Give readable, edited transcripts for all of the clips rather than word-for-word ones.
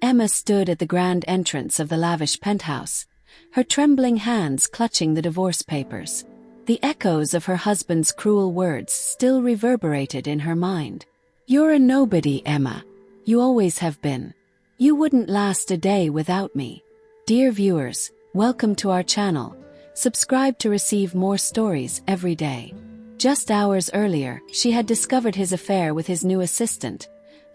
Emma stood at the grand entrance of the lavish penthouse, her trembling hands clutching the divorce papers. The echoes of her husband's cruel words still reverberated in her mind. "You're a nobody, Emma. You always have been. You wouldn't last a day without me." Dear viewers, welcome to our channel. Subscribe to receive more stories every day. Just hours earlier, she had discovered his affair with his new assistant,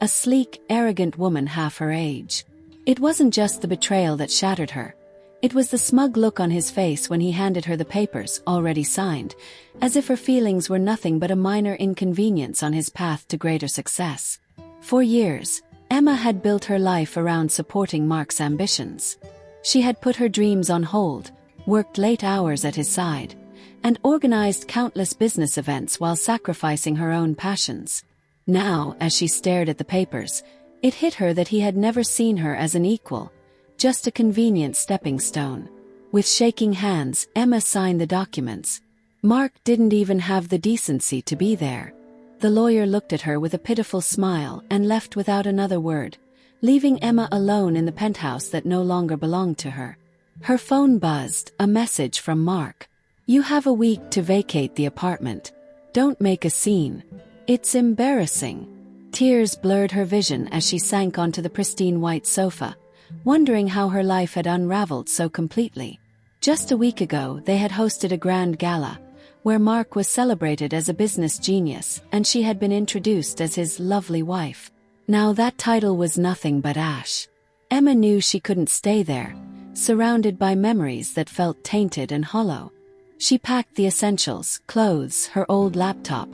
a sleek, arrogant woman half her age. It wasn't just the betrayal that shattered her. It was the smug look on his face when he handed her the papers, already signed, as if her feelings were nothing but a minor inconvenience on his path to greater success. For years, Emma had built her life around supporting Mark's ambitions. She had put her dreams on hold, worked late hours at his side, and organized countless business events while sacrificing her own passions. Now, as she stared at the papers, it hit her that he had never seen her as an equal, just a convenient stepping stone. With shaking hands, Emma signed the documents. Mark didn't even have the decency to be there. The lawyer looked at her with a pitiful smile and left without another word, leaving Emma alone in the penthouse that no longer belonged to her. Her phone buzzed, a message from Mark. "You have a week to vacate the apartment. Don't make a scene. It's embarrassing." Tears blurred her vision as she sank onto the pristine white sofa, wondering how her life had unraveled so completely. Just a week ago, they had hosted a grand gala, where Mark was celebrated as a business genius, and she had been introduced as his lovely wife. Now that title was nothing but ash. Emma knew she couldn't stay there, surrounded by memories that felt tainted and hollow. She packed the essentials, clothes, her old laptop,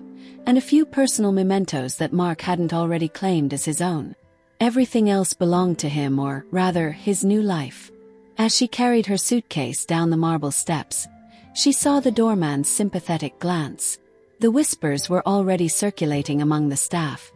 and a few personal mementos that Mark hadn't already claimed as his own. Everything else belonged to him, or rather, his new life. As she carried her suitcase down the marble steps, she saw the doorman's sympathetic glance. The whispers were already circulating among the staff.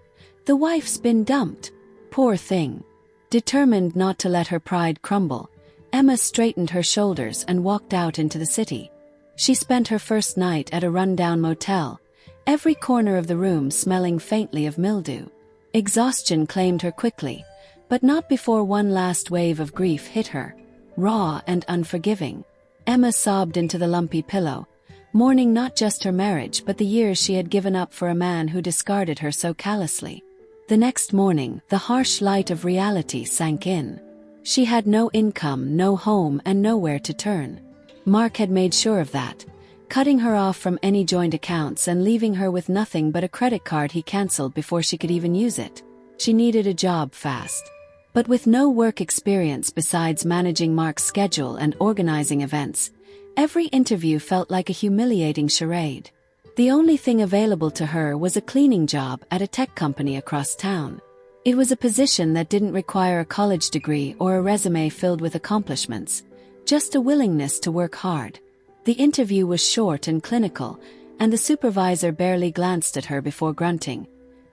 "The wife's been dumped. Poor thing." Determined not to let her pride crumble, Emma straightened her shoulders and walked out into the city. She spent her first night at a rundown motel, every corner of the room smelling faintly of mildew. Exhaustion claimed her quickly, but not before one last wave of grief hit her, raw and unforgiving. Emma sobbed into the lumpy pillow, mourning not just her marriage but the years she had given up for a man who discarded her so callously. The next morning, the harsh light of reality sank in. She had no income, no home, and nowhere to turn. Mark had made sure of that, cutting her off from any joint accounts and leaving her with nothing but a credit card he cancelled before she could even use it. She needed a job fast. But with no work experience besides managing Mark's schedule and organizing events, every interview felt like a humiliating charade. The only thing available to her was a cleaning job at a tech company across town. It was a position that didn't require a college degree or a resume filled with accomplishments, just a willingness to work hard. The interview was short and clinical, and the supervisor barely glanced at her before grunting,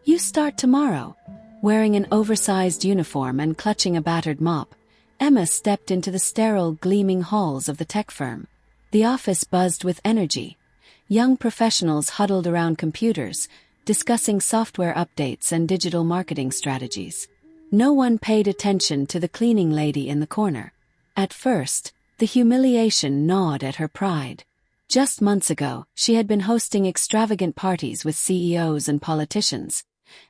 "You start tomorrow." Wearing an oversized uniform and clutching a battered mop, Emma stepped into the sterile, gleaming halls of the tech firm. The office buzzed with energy. Young professionals huddled around computers, discussing software updates and digital marketing strategies. No one paid attention to the cleaning lady in the corner. At first, the humiliation gnawed at her pride. Just months ago, she had been hosting extravagant parties with CEOs and politicians,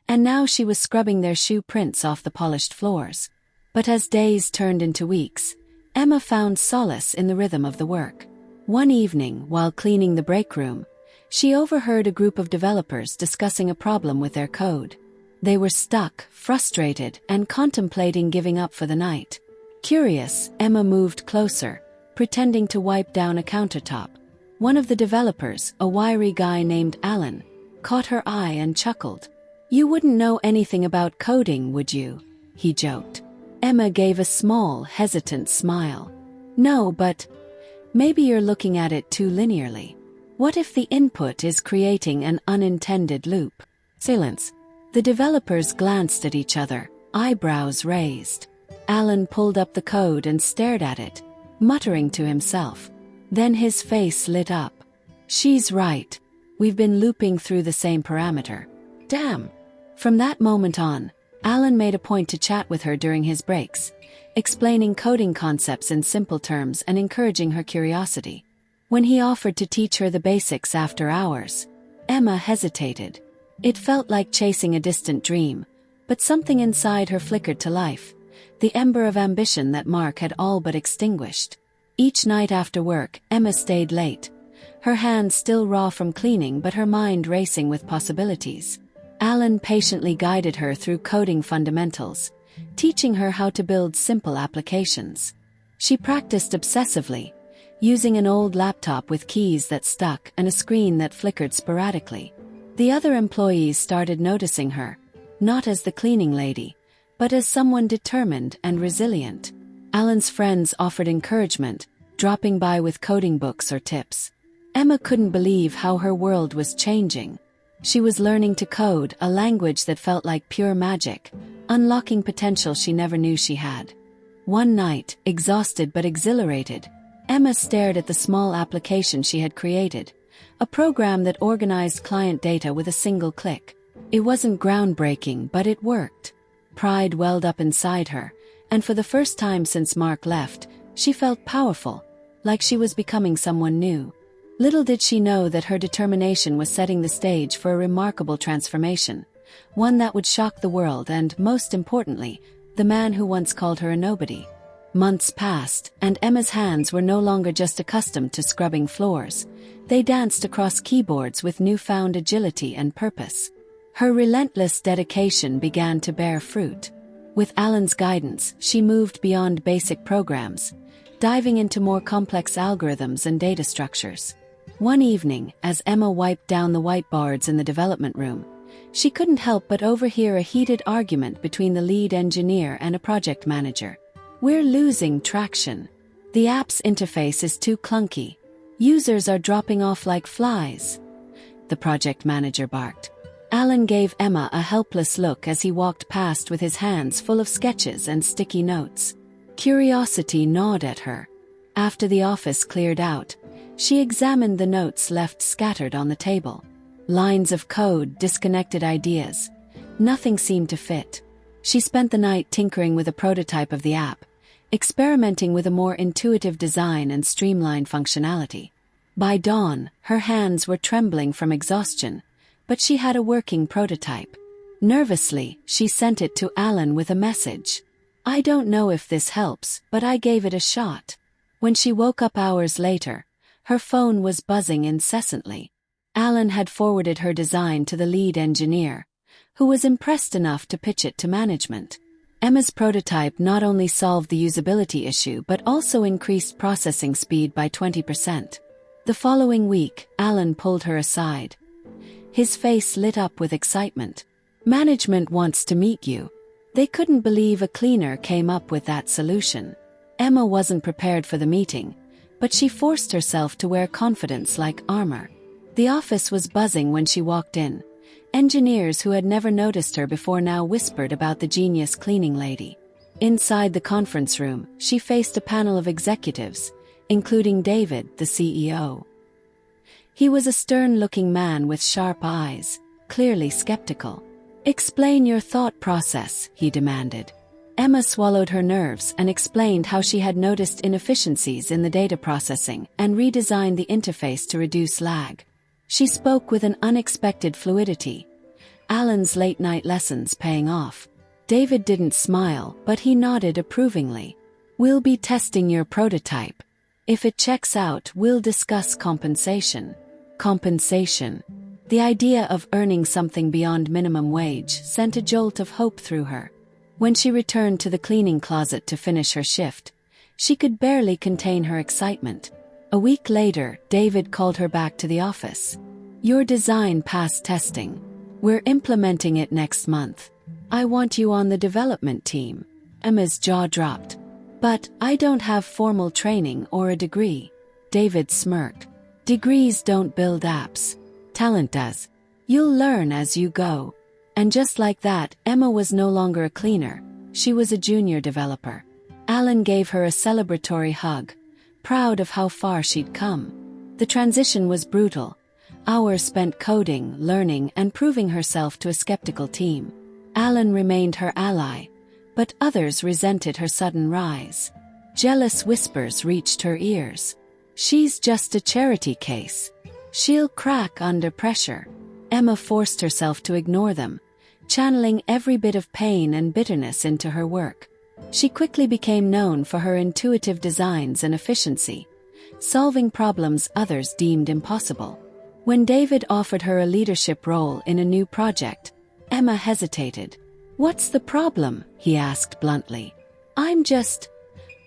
and now she was scrubbing their shoe prints off the polished floors. But as days turned into weeks, Emma found solace in the rhythm of the work. One evening, while cleaning the break room, she overheard a group of developers discussing a problem with their code. They were stuck, frustrated, and contemplating giving up for the night. Curious, Emma moved closer, pretending to wipe down a countertop. One of the developers, a wiry guy named Alan, caught her eye and chuckled. "You wouldn't know anything about coding, would you?" he joked. Emma gave a small, hesitant smile. "No, but maybe you're looking at it too linearly. What if the input is creating an unintended loop?" Silence. The developers glanced at each other, eyebrows raised. Alan pulled up the code and stared at it, muttering to himself. Then his face lit up. "She's right. We've been looping through the same parameter. Damn." From that moment on, Alan made a point to chat with her during his breaks, explaining coding concepts in simple terms and encouraging her curiosity. When he offered to teach her the basics after hours, Emma hesitated. It felt like chasing a distant dream, but something inside her flickered to life, the ember of ambition that Mark had all but extinguished. Each night after work, Emma stayed late, her hands still raw from cleaning but her mind racing with possibilities. Alan patiently guided her through coding fundamentals, teaching her how to build simple applications. She practiced obsessively, using an old laptop with keys that stuck and a screen that flickered sporadically. The other employees started noticing her, not as the cleaning lady, but as someone determined and resilient. Alan's friends offered encouragement, dropping by with coding books or tips. Emma couldn't believe how her world was changing. She was learning to code, a language that felt like pure magic, unlocking potential she never knew she had. One night, exhausted but exhilarated, Emma stared at the small application she had created, a program that organized client data with a single click. It wasn't groundbreaking, but it worked. Pride welled up inside her, and for the first time since Mark left, she felt powerful, like she was becoming someone new. Little did she know that her determination was setting the stage for a remarkable transformation, one that would shock the world and, most importantly, the man who once called her a nobody. Months passed, and Emma's hands were no longer just accustomed to scrubbing floors. They danced across keyboards with newfound agility and purpose. Her relentless dedication began to bear fruit. With Alan's guidance, she moved beyond basic programs, diving into more complex algorithms and data structures. One evening, as Emma wiped down the whiteboards in the development room, she couldn't help but overhear a heated argument between the lead engineer and a project manager. "We're losing traction. The app's interface is too clunky. Users are dropping off like flies," the project manager barked. Alan gave Emma a helpless look as he walked past with his hands full of sketches and sticky notes. Curiosity gnawed at her. After the office cleared out, she examined the notes left scattered on the table. Lines of code, disconnected ideas. Nothing seemed to fit. She spent the night tinkering with a prototype of the app, experimenting with a more intuitive design and streamlined functionality. By dawn, her hands were trembling from exhaustion, but she had a working prototype. Nervously, she sent it to Alan with a message. "I don't know if this helps, but I gave it a shot." When she woke up hours later, her phone was buzzing incessantly. Alan had forwarded her design to the lead engineer, who was impressed enough to pitch it to management. Emma's prototype not only solved the usability issue but also increased processing speed by 20%. The following week, Alan pulled her aside. His face lit up with excitement. "Management wants to meet you." They couldn't believe a cleaner came up with that solution. Emma wasn't prepared for the meeting, but she forced herself to wear confidence like armor. The office was buzzing when she walked in. Engineers who had never noticed her before now whispered about the genius cleaning lady. Inside the conference room, she faced a panel of executives, including David, the CEO. He was a stern-looking man with sharp eyes, clearly skeptical. "Explain your thought process," he demanded. Emma swallowed her nerves and explained how she had noticed inefficiencies in the data processing and redesigned the interface to reduce lag. She spoke with an unexpected fluidity. Alan's late-night lessons paying off. David didn't smile, but he nodded approvingly. "We'll be testing your prototype. If it checks out, we'll discuss compensation." Compensation. The idea of earning something beyond minimum wage sent a jolt of hope through her. When she returned to the cleaning closet to finish her shift, she could barely contain her excitement. A week later, David called her back to the office. "Your design passed testing. We're implementing it next month. I want you on the development team." Emma's jaw dropped. "But I don't have formal training or a degree." David smirked. "Degrees don't build apps. Talent does. You'll learn as you go." And just like that, Emma was no longer a cleaner. She was a junior developer. Alan gave her a celebratory hug, proud of how far she'd come. The transition was brutal. Hours spent coding, learning, and proving herself to a skeptical team. Alan remained her ally, but others resented her sudden rise. Jealous whispers reached her ears. She's just a charity case. She'll crack under pressure. Emma forced herself to ignore them, channeling every bit of pain and bitterness into her work. She quickly became known for her intuitive designs and efficiency, solving problems others deemed impossible. When David offered her a leadership role in a new project, Emma hesitated. "What's the problem?" he asked bluntly. "I'm just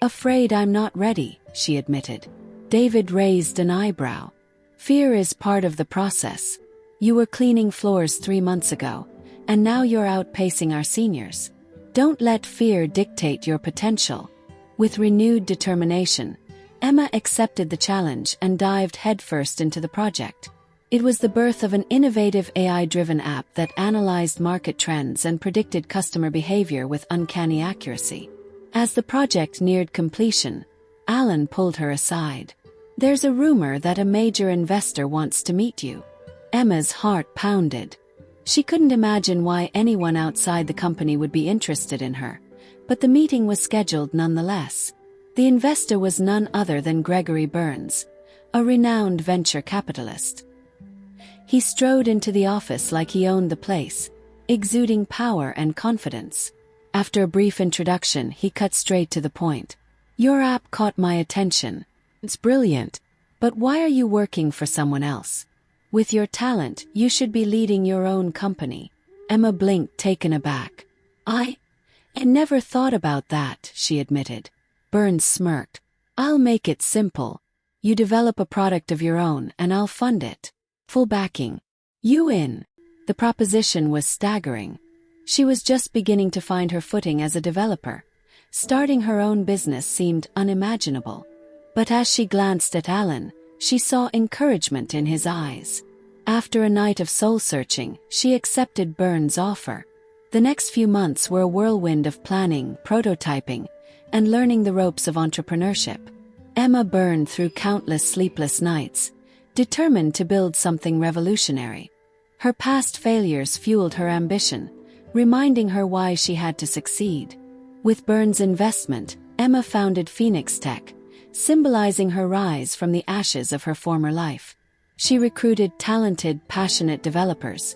afraid I'm not ready," she admitted. David raised an eyebrow. "Fear is part of the process. You were cleaning floors 3 months ago, and now you're outpacing our seniors. Don't let fear dictate your potential." With renewed determination, Emma accepted the challenge and dived headfirst into the project. It was the birth of an innovative AI-driven app that analyzed market trends and predicted customer behavior with uncanny accuracy. As the project neared completion, Alan pulled her aside. "There's a rumor that a major investor wants to meet you." Emma's heart pounded. She couldn't imagine why anyone outside the company would be interested in her, but the meeting was scheduled nonetheless. The investor was none other than Gregory Burns, a renowned venture capitalist. He strode into the office like he owned the place, exuding power and confidence. After a brief introduction, he cut straight to the point. "Your app caught my attention. It's brilliant, but why are you working for someone else? With your talent, you should be leading your own company." Emma blinked, taken aback. I never thought about that," she admitted. Burns smirked. "I'll make it simple. You develop a product of your own and I'll fund it. Full backing. You in." The proposition was staggering. She was just beginning to find her footing as a developer. Starting her own business seemed unimaginable. But as she glanced at Alan, she saw encouragement in his eyes. After a night of soul-searching, she accepted Burns' offer. The next few months were a whirlwind of planning, prototyping, and learning the ropes of entrepreneurship. Emma burned through countless sleepless nights, determined to build something revolutionary. Her past failures fueled her ambition, reminding her why she had to succeed. With Burns' investment, Emma founded Phoenix Tech, symbolizing her rise from the ashes of her former life. She recruited talented, passionate developers,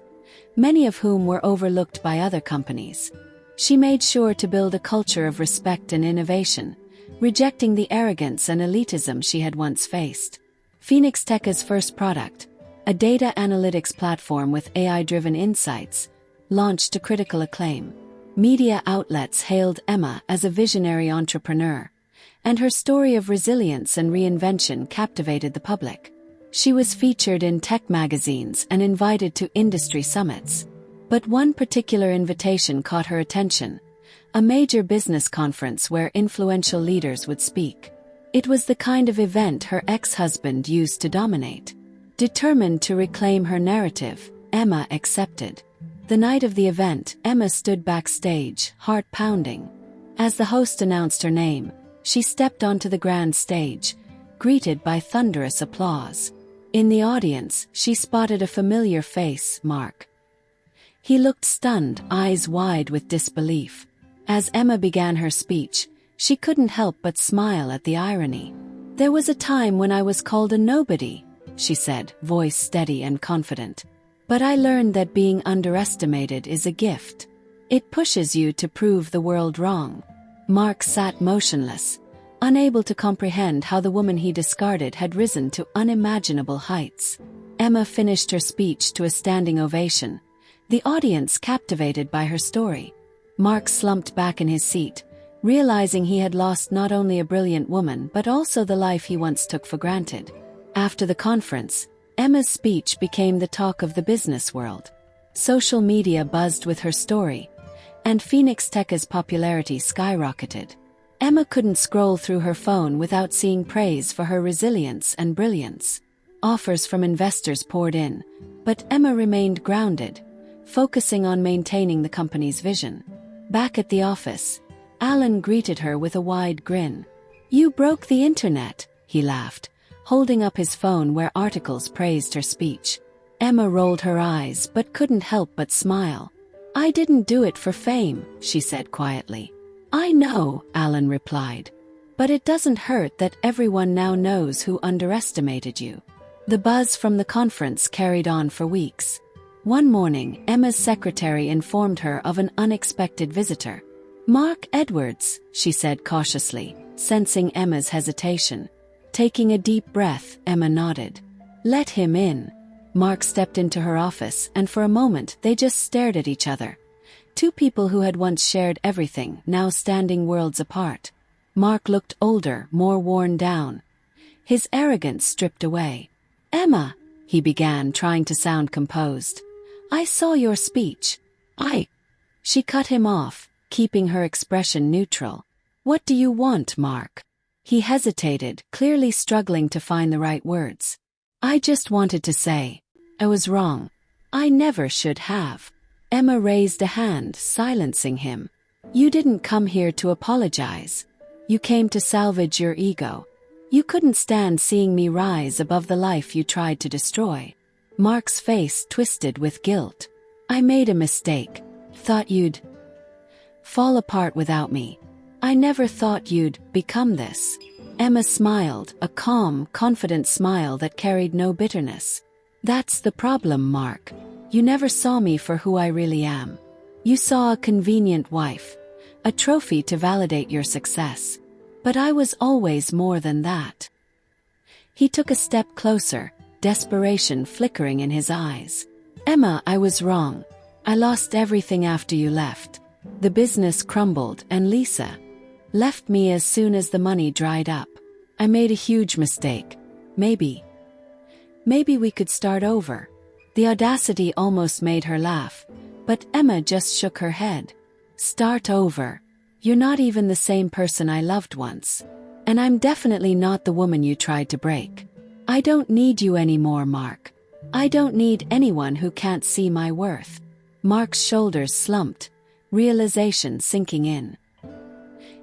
many of whom were overlooked by other companies. She made sure to build a culture of respect and innovation, rejecting the arrogance and elitism she had once faced. Phoenix Tech's first product, a data analytics platform with AI-driven insights, launched to critical acclaim. Media outlets hailed Emma as a visionary entrepreneur, and her story of resilience and reinvention captivated the public. She was featured in tech magazines and invited to industry summits. But one particular invitation caught her attention, a major business conference where influential leaders would speak. It was the kind of event her ex-husband used to dominate. Determined to reclaim her narrative, Emma accepted. The night of the event, Emma stood backstage, heart pounding. As the host announced her name, she stepped onto the grand stage, greeted by thunderous applause. In the audience, she spotted a familiar face, Mark. He looked stunned, eyes wide with disbelief. As Emma began her speech, she couldn't help but smile at the irony. "There was a time when I was called a nobody," she said, voice steady and confident. "But I learned that being underestimated is a gift. It pushes you to prove the world wrong." Mark sat motionless, unable to comprehend how the woman he discarded had risen to unimaginable heights. Emma finished her speech to a standing ovation, the audience captivated by her story. Mark slumped back in his seat, realizing he had lost not only a brilliant woman but also the life he once took for granted. After the conference, Emma's speech became the talk of the business world. Social media buzzed with her story, and Phoenix Tech's popularity skyrocketed. Emma couldn't scroll through her phone without seeing praise for her resilience and brilliance. Offers from investors poured in, but Emma remained grounded, focusing on maintaining the company's vision. Back at the office, Alan greeted her with a wide grin. "You broke the internet," he laughed, holding up his phone where articles praised her speech. Emma rolled her eyes but couldn't help but smile. I didn't do it for fame, she said quietly. I know, Alan replied. But it doesn't hurt that everyone now knows who underestimated you. The buzz from the conference carried on for weeks. One morning, Emma's secretary informed her of an unexpected visitor. Mark Edwards, she said cautiously, sensing Emma's hesitation. Taking a deep breath, Emma nodded. Let him in. Mark stepped into her office, and for a moment they just stared at each other. Two people who had once shared everything, now standing worlds apart. Mark looked older, more worn down. His arrogance stripped away. Emma, he began, trying to sound composed. I saw your speech. She cut him off, keeping her expression neutral. What do you want, Mark? He hesitated, clearly struggling to find the right words. I just wanted to say, I was wrong. I never should have. Emma raised a hand, silencing him. You didn't come here to apologize. You came to salvage your ego. You couldn't stand seeing me rise above the life you tried to destroy. Mark's face twisted with guilt. I made a mistake. Thought you'd fall apart without me. I never thought you'd become this. Emma smiled, a calm, confident smile that carried no bitterness. That's the problem, Mark. You never saw me for who I really am. You saw a convenient wife, a trophy to validate your success. But I was always more than that. He took a step closer, desperation flickering in his eyes. Emma, I was wrong. I lost everything after you left. The business crumbled, and Lisa left me as soon as the money dried up. I made a huge mistake. Maybe we could start over. The audacity almost made her laugh, but Emma just shook her head. Start over. You're not even the same person I loved once. And I'm definitely not the woman you tried to break. I don't need you anymore, Mark. I don't need anyone who can't see my worth. Mark's shoulders slumped, realization sinking in.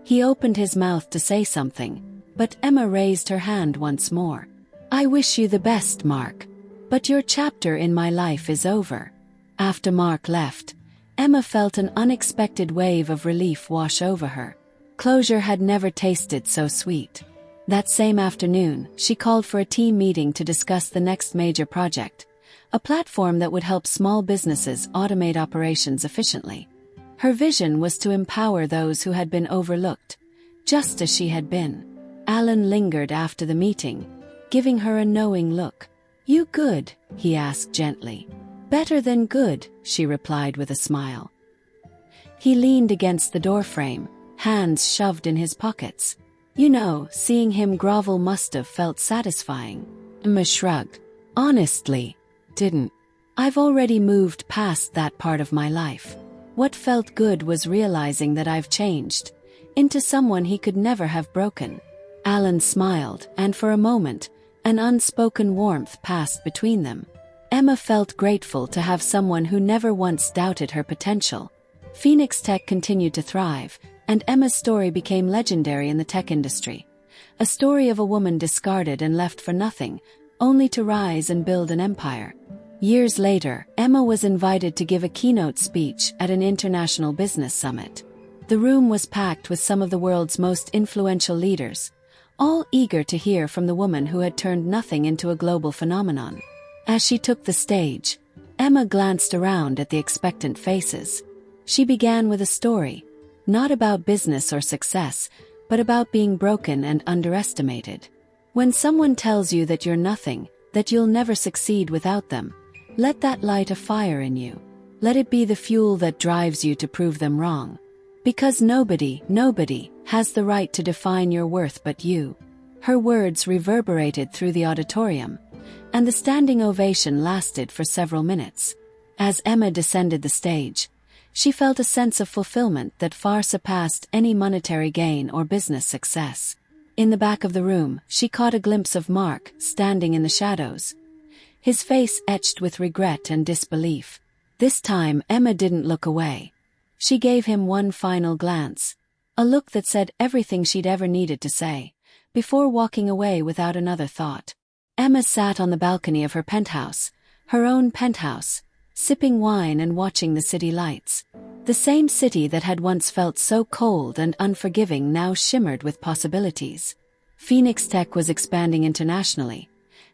He opened his mouth to say something, but Emma raised her hand once more. I wish you the best, Mark. But your chapter in my life is over. After Mark left, Emma felt an unexpected wave of relief wash over her. Closure had never tasted so sweet. That same afternoon, she called for a team meeting to discuss the next major project, a platform that would help small businesses automate operations efficiently. Her vision was to empower those who had been overlooked, just as she had been. Alan lingered after the meeting, giving her a knowing look. You good? He asked gently. Better than good, she replied with a smile. He leaned against the doorframe, hands shoved in his pockets. You know, seeing him grovel must have felt satisfying. Emma shrugged. Honestly, didn't. I've already moved past that part of my life. What felt good was realizing that I've changed into someone he could never have broken. Alan smiled, and for a moment, an unspoken warmth passed between them. Emma felt grateful to have someone who never once doubted her potential. Phoenix Tech continued to thrive, and Emma's story became legendary in the tech industry. A story of a woman discarded and left for nothing, only to rise and build an empire. Years later, Emma was invited to give a keynote speech at an international business summit. The room was packed with some of the world's most influential leaders, all eager to hear from the woman who had turned nothing into a global phenomenon. As she took the stage, Emma glanced around at the expectant faces. She began with a story, not about business or success, but about being broken and underestimated. When someone tells you that you're nothing, that you'll never succeed without them, let that light a fire in you. Let it be the fuel that drives you to prove them wrong. Because nobody has the right to define your worth but you. Her words reverberated through the auditorium, and the standing ovation lasted for several minutes. As Emma descended the stage, she felt a sense of fulfillment that far surpassed any monetary gain or business success. In the back of the room, she caught a glimpse of Mark, standing in the shadows, his face etched with regret and disbelief. This time, Emma didn't look away. She gave him one final glance, a look that said everything she'd ever needed to say, before walking away without another thought. Emma sat on the balcony of her penthouse, her own penthouse, sipping wine and watching the city lights. The same city that had once felt so cold and unforgiving now shimmered with possibilities. Phoenix Tech was expanding internationally,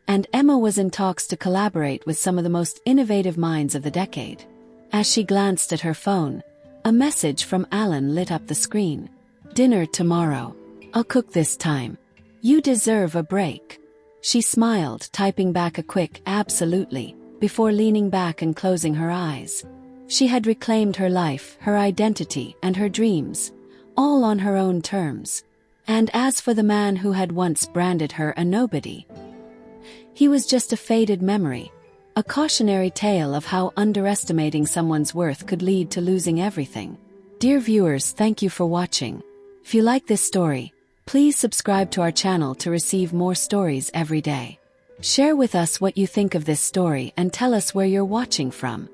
and Emma was in talks to collaborate with some of the most innovative minds of the decade. As she glanced at her phone, a message from Alan lit up the screen. "Dinner tomorrow. I'll cook this time. You deserve a break." She smiled, typing back a quick "absolutely," before leaning back and closing her eyes. She had reclaimed her life, her identity, and her dreams, all on her own terms. And as for the man who had once branded her a nobody, he was just a faded memory, a cautionary tale of how underestimating someone's worth could lead to losing everything. Dear viewers, thank you for watching. If you like this story, please subscribe to our channel to receive more stories every day. Share with us what you think of this story and tell us where you're watching from.